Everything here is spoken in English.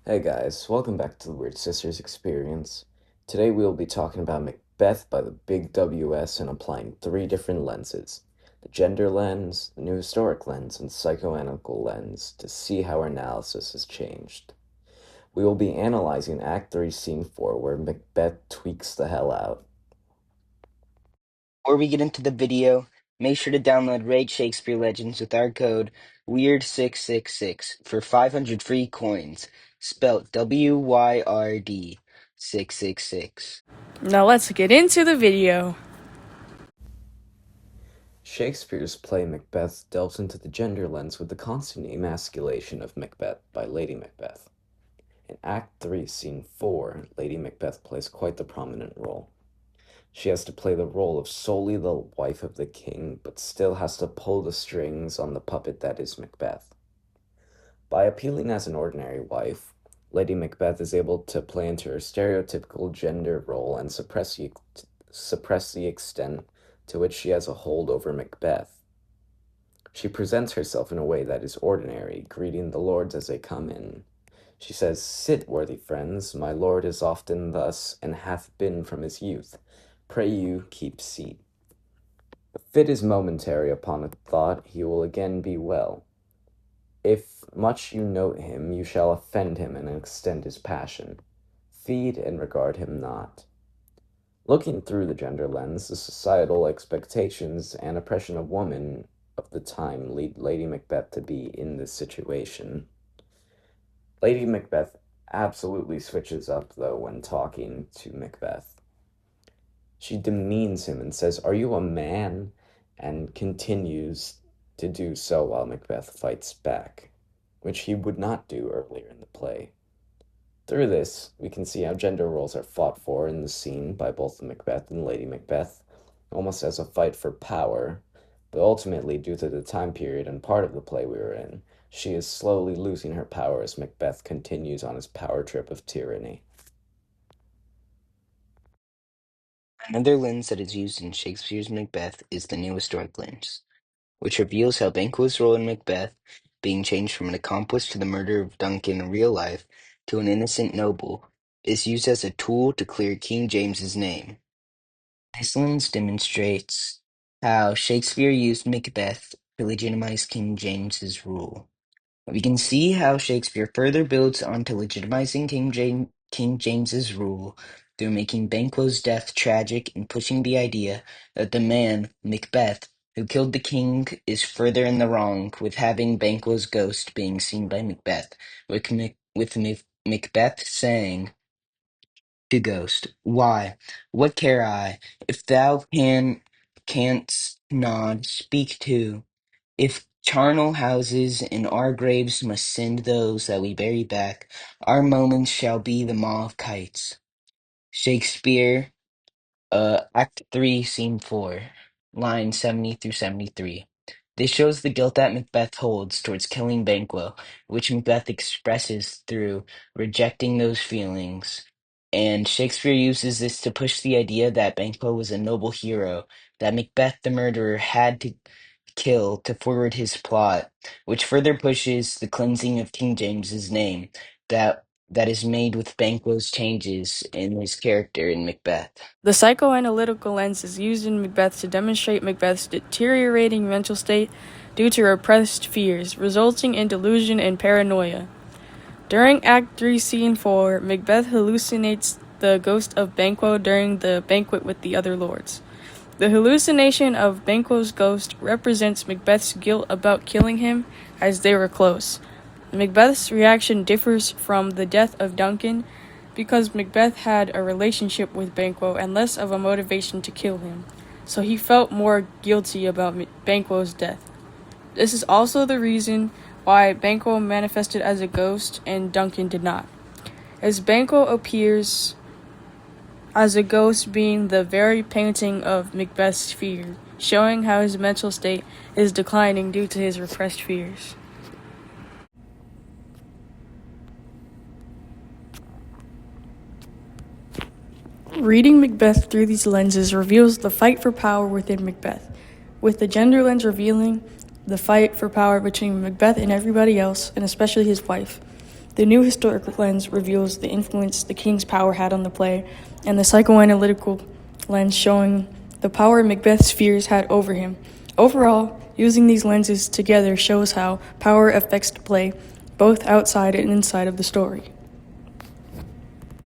Hey guys, welcome back to the Weird Sisters Experience. Today we will be talking about Macbeth by the Big WS and applying three different lenses: the gender lens, the new historic lens, and psychoanalytical lens to see how our analysis has changed. We will be analyzing Act 3, Scene 4, where Macbeth tweaks the hell out. Before we get into the video, make sure to download Raid Shakespeare Legends with our code WEIRD666 for 500 free coins, spelt WYRD 666. Now let's get into the video. Shakespeare's play Macbeth delves into the gender lens with the constant emasculation of Macbeth by Lady Macbeth. In Act 3, Scene 4, Lady Macbeth plays quite the prominent role. She has to play the role of solely the wife of the king, but still has to pull the strings on the puppet that is Macbeth. By appealing as an ordinary wife, Lady Macbeth is able to play into her stereotypical gender role and suppress the extent to which she has a hold over Macbeth. She presents herself in a way that is ordinary, greeting the lords as they come in. She says, "Sit, worthy friends, my lord is often thus, and hath been from his youth. Pray you keep seat. The fit is momentary upon a thought, he will again be well. If much you note him, you shall offend him and extend his passion. Feed and regard him not." Looking through the gender lens, the societal expectations and oppression of women of the time lead Lady Macbeth to be in this situation. Lady Macbeth absolutely switches up, though, when talking to Macbeth. She demeans him and says, "Are you a man?" and continues to do so while Macbeth fights back, which he would not do earlier in the play. Through this, we can see how gender roles are fought for in the scene by both Macbeth and Lady Macbeth, almost as a fight for power, but ultimately, due to the time period and part of the play we were in, she is slowly losing her power as Macbeth continues on his power trip of tyranny. Another lens that is used in Shakespeare's Macbeth is the new historic lens, which reveals how Banquo's role in Macbeth, being changed from an accomplice to the murder of Duncan in real life to an innocent noble, is used as a tool to clear King James's name. This lens demonstrates how Shakespeare used Macbeth to legitimize King James's rule. We can see how Shakespeare further builds onto legitimizing King James's rule through making Banquo's death tragic and pushing the idea that the man, Macbeth, who killed the king is further in the wrong with having Banquo's ghost being seen by Macbeth, with Macbeth saying to Ghost, "Why, what care I, if thou canst not speak to? If charnel houses and our graves must send those that we bury back, our moments shall be the maw of kites." Shakespeare, Act 3, Scene 4, lines 70 through 73. This shows the guilt that Macbeth holds towards killing Banquo, which Macbeth expresses through rejecting those feelings. And Shakespeare uses this to push the idea that Banquo was a noble hero, that Macbeth the murderer had to kill to forward his plot, which further pushes the cleansing of King James's name that is made with Banquo's changes in his character in Macbeth. The psychoanalytical lens is used in Macbeth to demonstrate Macbeth's deteriorating mental state due to repressed fears, resulting in delusion and paranoia. During Act 3, Scene 4, Macbeth hallucinates the ghost of Banquo during the banquet with the other lords. The hallucination of Banquo's ghost represents Macbeth's guilt about killing him, as they were close. Macbeth's reaction differs from the death of Duncan because Macbeth had a relationship with Banquo and less of a motivation to kill him, so he felt more guilty about Banquo's death. This is also the reason why Banquo manifested as a ghost and Duncan did not, as Banquo appears as a ghost being the very painting of Macbeth's fear, showing how his mental state is declining due to his repressed fears. Reading Macbeth through these lenses reveals the fight for power within Macbeth, with the gender lens revealing the fight for power between Macbeth and everybody else, and especially his wife. The new historic lens reveals the influence the king's power had on the play, and the psychoanalytical lens showing the power Macbeth's fears had over him. Overall, using these lenses together shows how power affects the play, both outside and inside of the story.